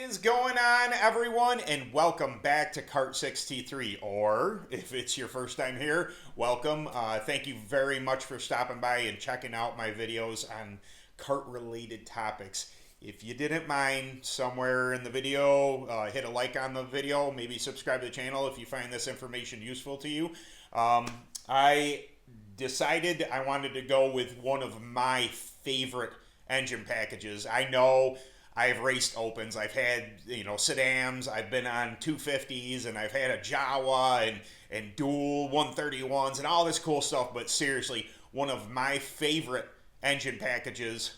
is going on, everyone, and welcome back to Kart 63, or if it's your first time here, welcome. Thank you very much for stopping by and checking out my videos on kart related topics. If you didn't mind, somewhere in the video, hit a like on the video, maybe subscribe to the channel if you find this information useful to you. I decided I wanted to go with one of my favorite engine packages. I know I've raced opens, I've had, sedans, I've been on 250s, and I've had a Jawa and dual 131s and all this cool stuff, but seriously, one of my favorite engine packages,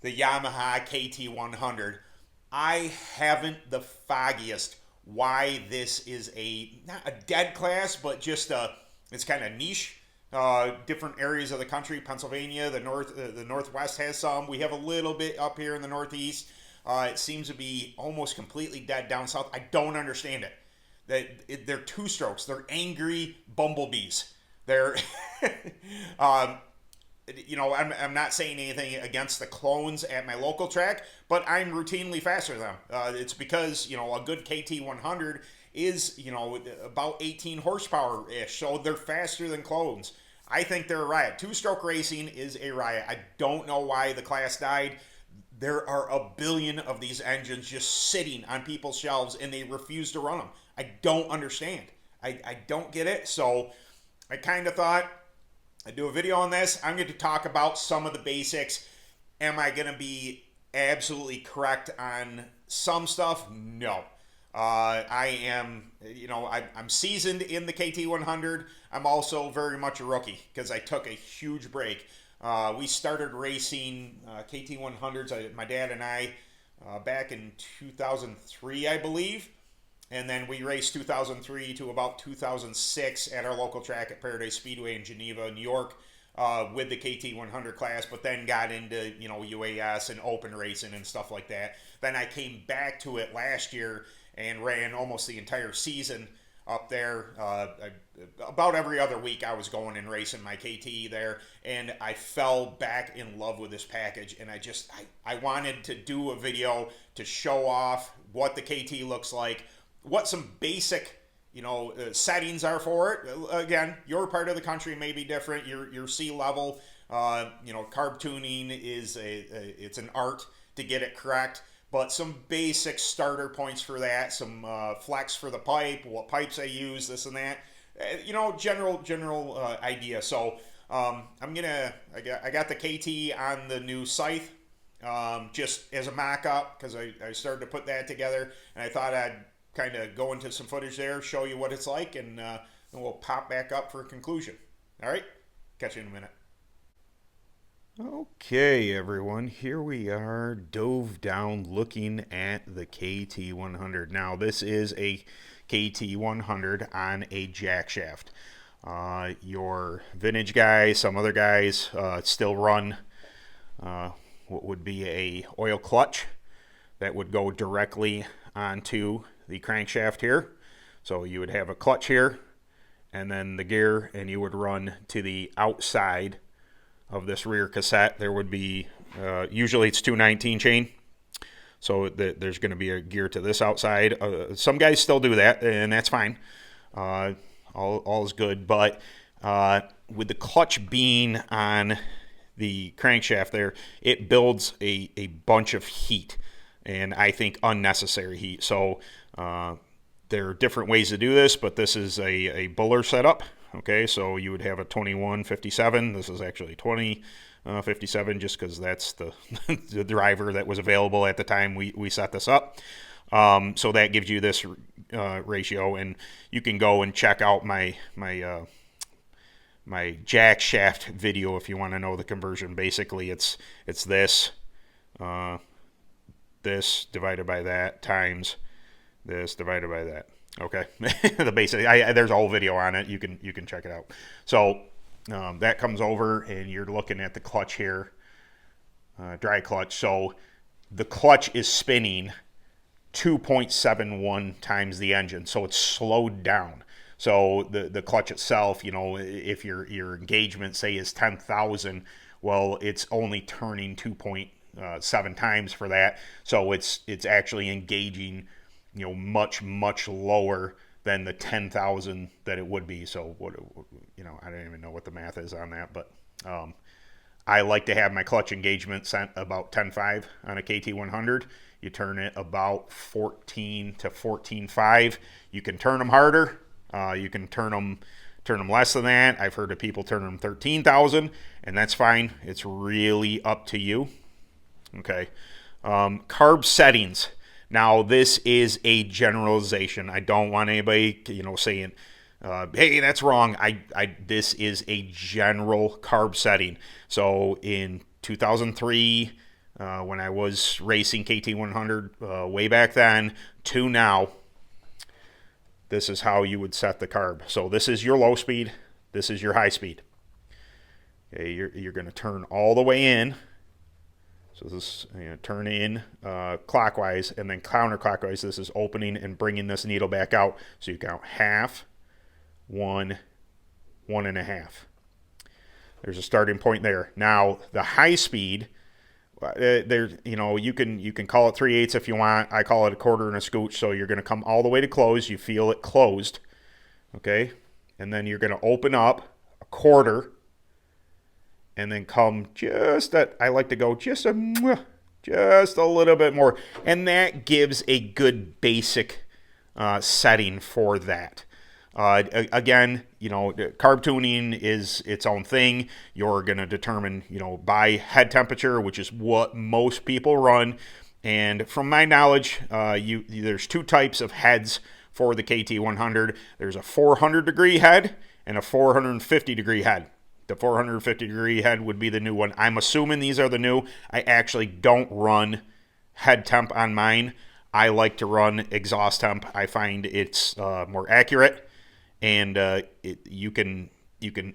the Yamaha KT100. I haven't the foggiest why this is not a dead class, but just it's kind of niche. Different areas of the country, Pennsylvania, the Northwest has some. We have a little bit up here in the Northeast. It seems to be almost completely dead down south. I don't understand it. They're two strokes. They're angry bumblebees. They're, I'm not saying anything against the clones at my local track, but I'm routinely faster than them. It's because, a good KT100 is, about 18 horsepower-ish, so they're faster than clones. I think they're a riot. Two-stroke racing is a riot. I don't know why the class died. There are a billion of these engines just sitting on people's shelves, and they refuse to run them. I don't understand. I don't get it, so I kind of thought I'd do a video on this. I'm going to talk about some of the basics. Am I going to be absolutely correct on some stuff? No. I am, I'm seasoned in the KT100. I'm also very much a rookie because I took a huge break. We started racing KT100s, my dad and I, back in 2003, I believe. And then we raced 2003 to about 2006 at our local track at Paradise Speedway in Geneva, New York, with the KT100 class, but then got into, UAS and open racing and stuff like that. Then I came back to it last year and ran almost the entire season up there. About every other week I was going and racing my KT there, and I fell back in love with this package, and I wanted to do a video to show off what the KT looks like, what some basic settings are for it. Again, your part of the country may be different. Your sea level, carb tuning is it's an art to get it correct. But some basic starter points for that, some flex for the pipe, what pipes I use, this and that, general idea. So I got the KT on the new scythe, just as a mock-up, because I started to put that together, and I thought I'd kind of go into some footage there, show you what it's like, and then we'll pop back up for a conclusion. All right, catch you in a minute. Okay, everyone, here we are, dove down looking at the KT100. Now, this is a KT100 on a jack shaft. Your vintage guys, some other guys still run what would be a oil clutch that would go directly onto the crankshaft here. So you would have a clutch here and then the gear, and you would run to the outside of this rear cassette. There would be, usually it's 219 chain, so there's going to be a gear to this outside. Some guys still do that, and that's fine. All is good, but with the clutch being on the crankshaft there, it builds a bunch of heat, and I think unnecessary heat. So there are different ways to do this, but this is a Buller setup. Okay, so you would have a 2157. This is actually 2057, just because that's the the driver that was available at the time we set this up. So that gives you this ratio, and you can go and check out my jack shaft video if you want to know the conversion. Basically, it's this this divided by that times this divided by that. Okay, the basic. There's a whole video on it. You can check it out. So that comes over, and you're looking at the clutch here, dry clutch. So the clutch is spinning 2.71 times the engine, so it's slowed down. So the clutch itself, if your engagement say is 10,000, well, it's only turning 7 times for that. So it's actually engaging, much lower than the 10,000 that it would be. So what, I don't even know what the math is on that, but I like to have my clutch engagement set about 10.5 on a KT100. You turn it about 14 to 14.5. You can turn them harder. You can turn them less than that. I've heard of people turn them 13,000, and that's fine. It's really up to you. Okay. Carb settings. Now, this is a generalization. I don't want anybody, saying, hey, that's wrong. This is a general carb setting. So in 2003, when I was racing KT100 way back then to now, this is how you would set the carb. So this is your low speed. This is your high speed. Okay, you're going to turn all the way in. So this is turn in clockwise and then counterclockwise. This is opening and bringing this needle back out. So you count half, 1, 1.5. There's a starting point there. Now the high speed, you can call it 3/8 if you want. I call it a quarter and a scooch. So you're going to come all the way to close. You feel it closed, okay, and then you're going to open up a quarter, and then come I like to go just a little bit more, and that gives a good basic setting for that. Again, carb tuning is its own thing. You're going to determine, by head temperature, which is what most people run. And from my knowledge, there's 2 types of heads for the KT100. There's a 400-degree head and a 450-degree head. The 450-degree head would be the new one. I'm assuming these are the new. I actually don't run head temp on mine. I like to run exhaust temp. I find it's more accurate. And you can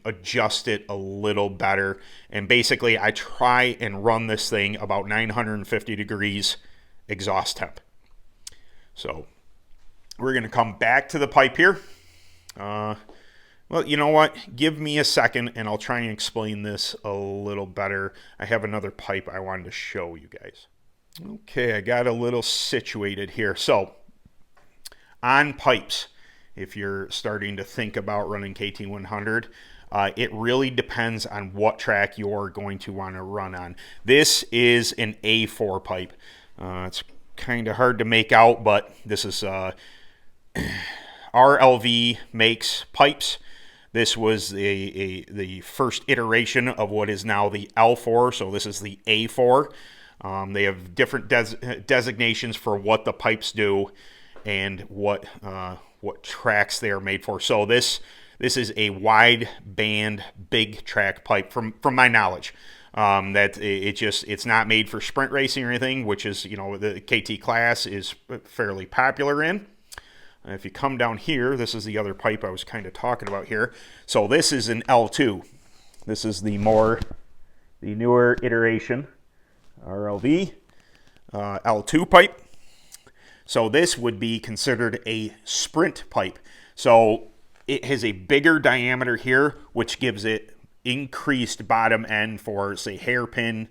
adjust it a little better. And basically, I try and run this thing about 950 degrees exhaust temp. So we're going to come back to the pipe here. Well, you know what? Give me a second, and I'll try and explain this a little better. I have another pipe I wanted to show you guys. Okay, I got a little situated here. So on pipes, if you're starting to think about running KT100, it really depends on what track you're going to want to run on. This is an A4 pipe. It's kind of hard to make out, but this is RLV makes pipes. This was the first iteration of what is now the L4, so this is the A4. They have different designations for what the pipes do and what tracks they are made for. So this is a wide band big track pipe from my knowledge. That it's not made for sprint racing or anything, which is the KT class is fairly popular in. If you come down here, this is the other pipe I was kind of talking about here. So this is an L2. This is the newer iteration RLV L2 pipe. So this would be considered a sprint pipe. So it has a bigger diameter here, which gives it increased bottom end for, say, hairpin,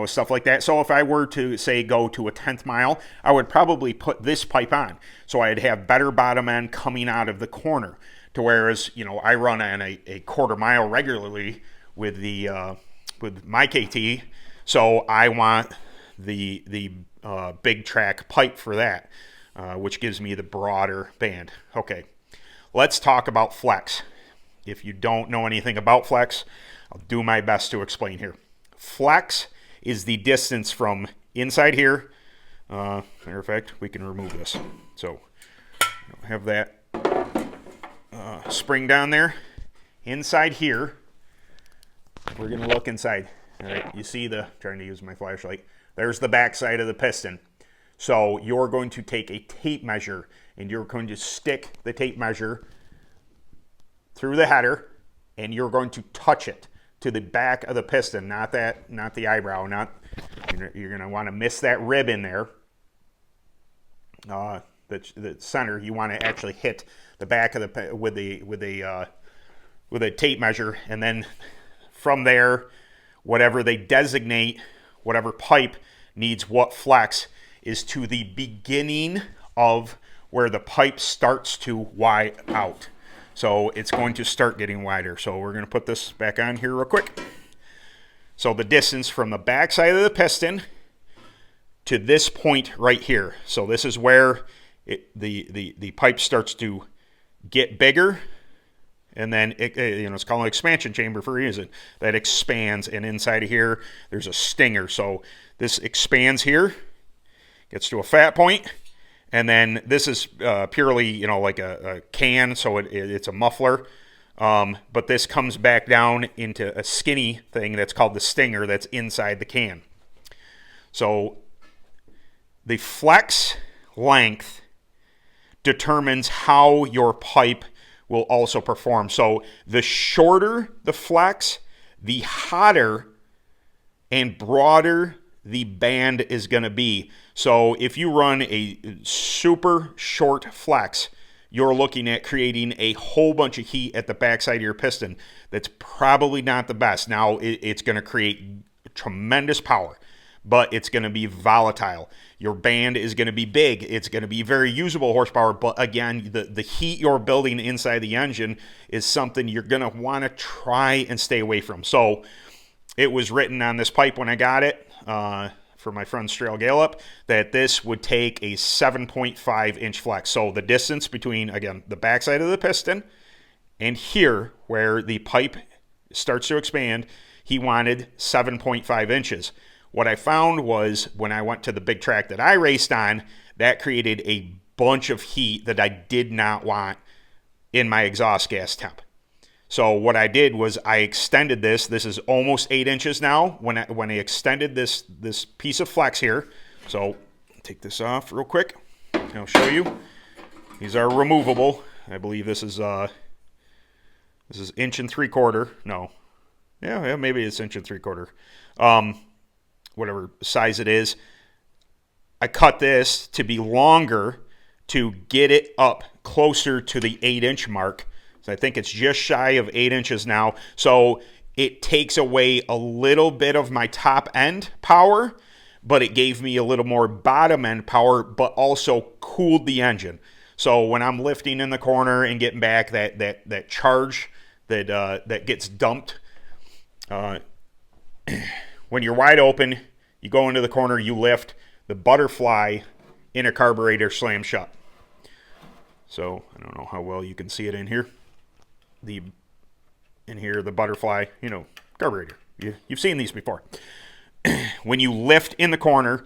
stuff like that. So if I were to, say, go to a 10th mile, I would probably put this pipe on. So I'd have better bottom end coming out of the corner. To whereas, I run on a quarter mile regularly with with my KT. So I want the big track pipe for that, which gives me the broader band. Okay, let's talk about flex. If you don't know anything about flex, I'll do my best to explain here. Flex is the distance from inside here. Matter of fact, we can remove this. So have that spring down there. Inside here, we're going to look inside. All right, you see trying to use my flashlight. There's the back side of the piston. So you're going to take a tape measure and you're going to stick the tape measure through the header and you're going to touch it to the back of the piston, not the eyebrow. You're going to want to miss that rib in there. The center, you want to actually hit the back of the with a tape measure, and then from there, whatever they designate, whatever pipe needs what flex is to the beginning of where the pipe starts to wide out. So it's going to start getting wider. So we're going to put this back on here real quick. So the distance from the back side of the piston to this point right here. So this is where the pipe starts to get bigger, and then it's called an expansion chamber for a reason. That expands, and inside of here there's a stinger. So this expands here, gets to a fat point, and then this is purely like a can, so it's a muffler. But this comes back down into a skinny thing that's called the stinger that's inside the can. So the flex length determines how your pipe will also perform. So the shorter the flex, the hotter and broader the band is going to be. So if you run a super short flex, you're looking at creating a whole bunch of heat at the backside of your piston. That's probably not the best. Now, it's going to create tremendous power, but it's going to be volatile. Your band is going to be big. It's going to be very usable horsepower, but again, the heat you're building inside the engine is something you're going to want to try and stay away from. So it was written on this pipe when I got it for my friend JLab that this would take a 7.5 inch flex. So the distance between, again, the backside of the piston and here where the pipe starts to expand, he wanted 7.5 inches. What I found was when I went to the big track that I raced on, that created a bunch of heat that I did not want in my exhaust gas temp. So what I did was I extended this. This is almost 8 inches now. When I extended this piece of flex here, so take this off real quick. I'll show you. These are removable. I believe this is 1 3/4. No, yeah, maybe it's 1 3/4. Whatever size it is. I cut this to be longer to get it up closer to the 8 inch mark. So I think it's just shy of 8 inches now. So it takes away a little bit of my top end power, but it gave me a little more bottom end power, but also cooled the engine. So when I'm lifting in the corner and getting back, that charge that gets dumped, when you're wide open, you go into the corner, you lift, the butterfly in a carburetor slams shut. So I don't know how well you can see it in here. The butterfly, carburetor. You've seen these before. When you lift in the corner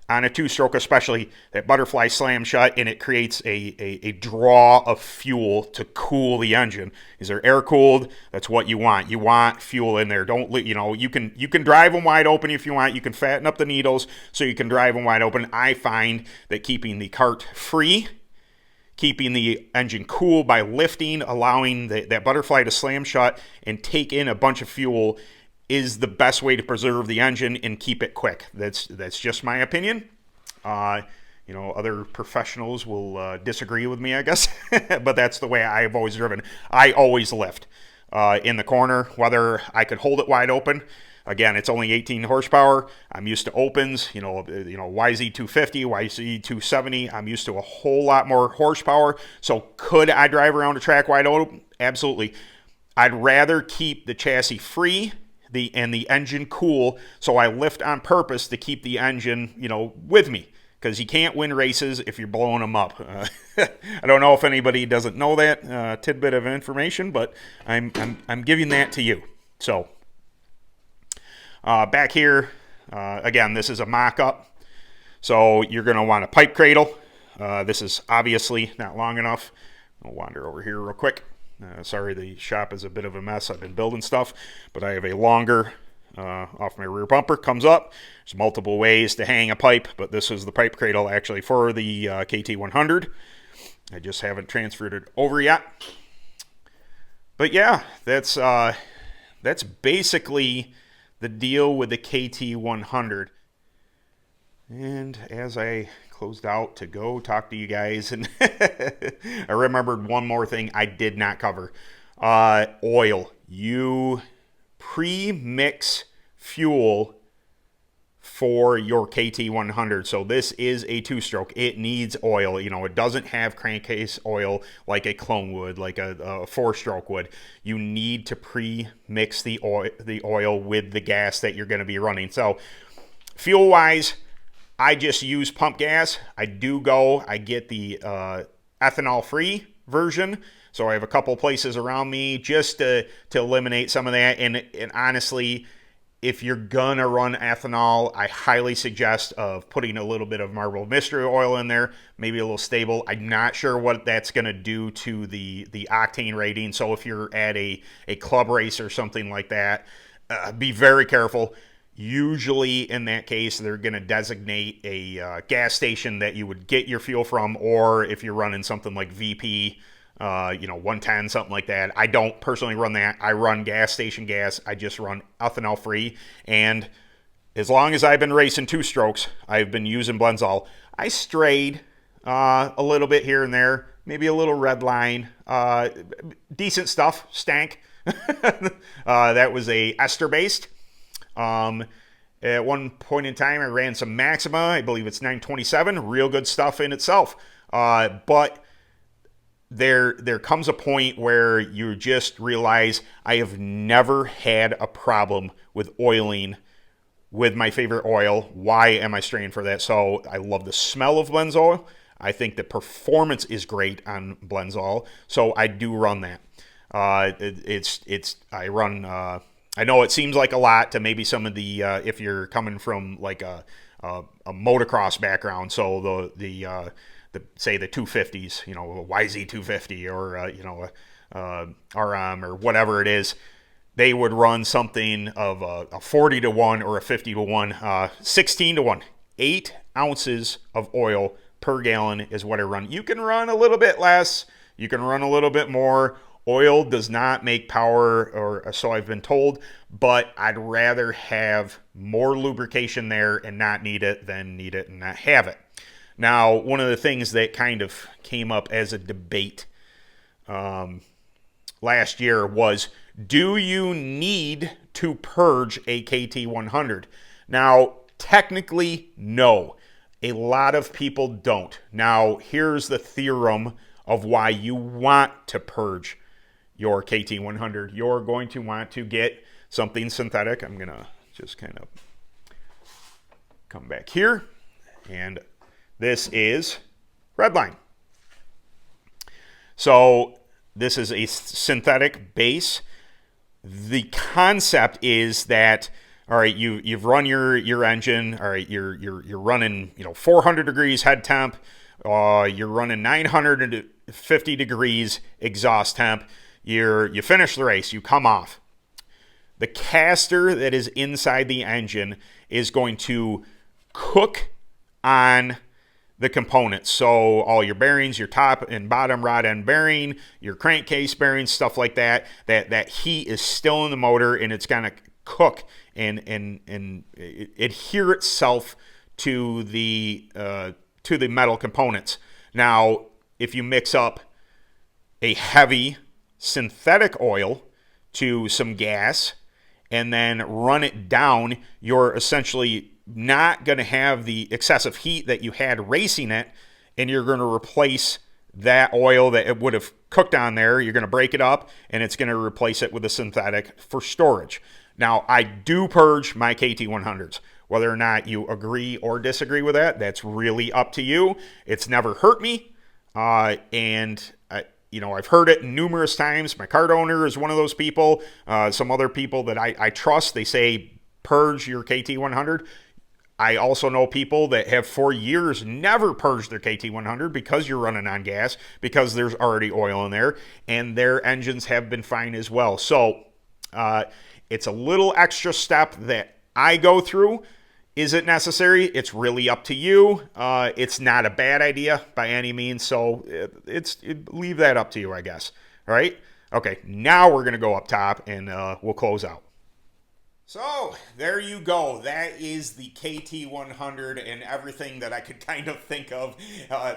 on a two-stroke especially, that butterfly slams shut and it creates a draw of fuel to cool the engine. Is there air cooled? That's what you want. You want fuel in there. You can drive them wide open if you want. You can fatten up the needles so you can drive them wide open. I find that keeping the cart free, keeping the engine cool by lifting, allowing that butterfly to slam shut and take in a bunch of fuel is the best way to preserve the engine and keep it quick. That's just my opinion. Other professionals will disagree with me, I guess, but that's the way I've always driven. I always lift in the corner, whether I could hold it wide open. Again, it's only 18 horsepower. I'm used to opens, YZ250, YZ270. I'm used to a whole lot more horsepower. So could I drive around a track wide open? Absolutely. I'd rather keep the chassis free and the engine cool, so I lift on purpose to keep the engine, with me, because you can't win races if you're blowing them up. I don't know if anybody doesn't know that tidbit of information, but I'm giving that to you. So back here, again, this is a mock-up, so you're going to want a pipe cradle. This is obviously not long enough. I'll wander over here real quick. Sorry, the shop is a bit of a mess. I've been building stuff, but I have a longer off my rear bumper. Comes up. There's multiple ways to hang a pipe, but this is the pipe cradle actually for the Kt100. I just haven't transferred it over yet. But yeah, that's basically the deal with the Kt100. And as I closed out to go talk to you guys, and I remembered one more thing I did not cover. Oil. You pre-mix fuel for your KT100. So this is a two-stroke. It needs oil. You know, it doesn't have crankcase oil like a clone would, like a four-stroke would. You need to pre-mix the oil with the gas that you're going to be running. So fuel-wise, I just use pump gas. I get the ethanol-free version. So I have a couple places around me just to eliminate some of that. And honestly, if you're gonna run ethanol, I highly suggest of putting a little bit of marbled mystery oil in there, maybe a little stable. I'm not sure what that's gonna do to the octane rating. So if you're at a club race or something like that, be very careful. Usually in that case, they're gonna designate a gas station that you would get your fuel from, or if you're running something like VP, 110, something like that. I don't personally run that. I run gas station gas. I just run ethanol free. And as long as I've been racing two strokes, I've been using Blendzall. I strayed a little bit here and there, maybe a little red line, decent stuff, stank. That was a ester based. At one point in time, I ran some Maxima. I believe it's 927. Real good stuff in itself. But there comes a point where you just realize I have never had a problem with oiling with my favorite oil. Why am I straying for that? So I love the smell of Blendzall. I think the performance is great on Blendzall. So I do run that. I run, I know it seems like a lot to maybe some of the, if you're coming from like a motocross background. So say the 250s, a YZ250 or, RM or whatever it is, they would run something of a 40 to 1 or a 50 to 1, 16 to 1. 8 ounces of oil per gallon is what I run. You can run a little bit less. You can run a little bit more. Oil does not make power, or so I've been told, but I'd rather have more lubrication there and not need it than need it and not have it. Now, one of the things that kind of came up as a debate last year was, do you need to purge a KT100? Now, technically, no. A lot of people don't. Now, here's the theorem of why you want to purge your KT100. You're going to want to get something synthetic. I'm going to just kind of come back here, and this is Redline. So this is a synthetic base. The concept is that, all right, you've run your engine. All right, you're running 400 degrees head temp. You're running 950 degrees exhaust temp. You finish the race. You come off. The castor that is inside the engine is going to cook on the components. So all your bearings, your top and bottom rod end bearing, your crankcase bearings, stuff like that, that heat is still in the motor, and it's going to cook and adhere itself to the metal components. Now, if you mix up a heavy synthetic oil to some gas and then run it down, you're essentially not going to have the excessive heat that you had racing it, and you're going to replace that oil that it would have cooked on there. You're going to break it up, and it's going to replace it with a synthetic for storage. Now, I do purge my KT100s. Whether or not you agree or disagree with that, that's really up to you. It's never hurt me, and I've heard it numerous times. My Kart owner is one of those people. Some other people that I trust, they say purge your KT100. I also know people that have for years never purged their KT100 because you're running on gas, because there's already oil in there, and their engines have been fine as well. So it's a little extra step that I go through. Is it necessary? It's really up to you. It's not a bad idea by any means, so leave that up to you, I guess. All right? Okay, now we're going to go up top, and we'll close out. So, there you go. That is the KT100 and everything that I could kind of think of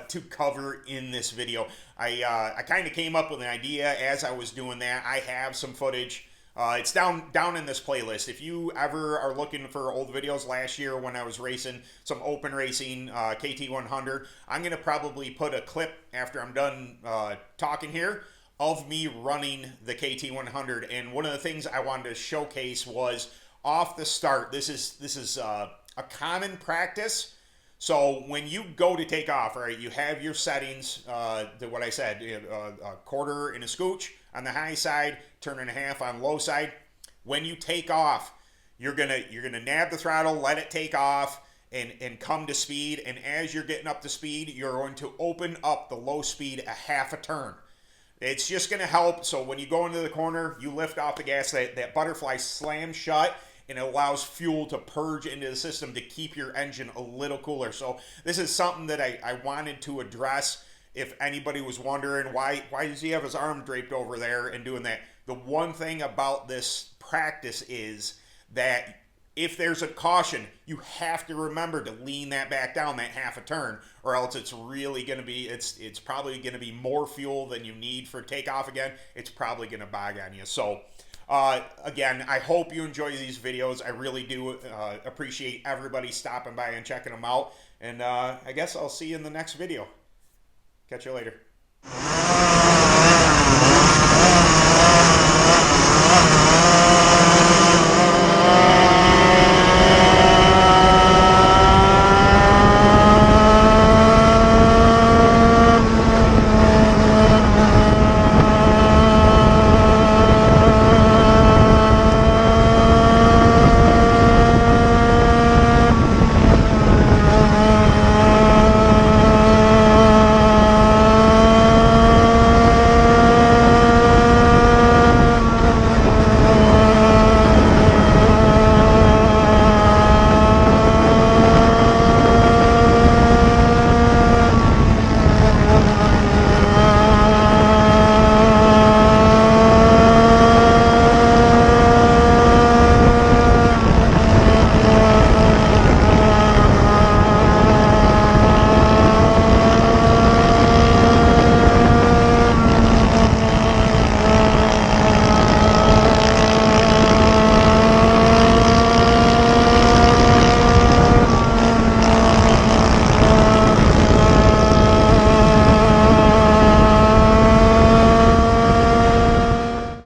to cover in this video. I kind of came up with an idea as I was doing that. I have some footage It's down in this playlist. If you ever are looking for old videos last year when I was racing some open racing KT100, I'm going to probably put a clip after I'm done talking here of me running the KT100. And one of the things I wanted to showcase was off the start. This is a common practice. So when you go to take off, right, you have your settings, what I said, a quarter and a scooch on the high side, turn and a half on low side. When you take off, you're gonna nab the throttle, let it take off, and come to speed. And as you're getting up to speed, you're going to open up the low speed a half a turn. It's just gonna help. So when you go into the corner, you lift off the gas, that butterfly slams shut, and it allows fuel to purge into the system to keep your engine a little cooler. So this is something that I wanted to address. If anybody was wondering why does he have his arm draped over there and doing that, the one thing about this practice is that if there's a caution, you have to remember to lean that back down that half a turn, or else it's really going to be, it's probably going to be more fuel than you need for takeoff again. It's probably going to bog on you. So again, I hope you enjoy these videos. I really do appreciate everybody stopping by and checking them out. And I guess I'll see you in the next video. Catch you later.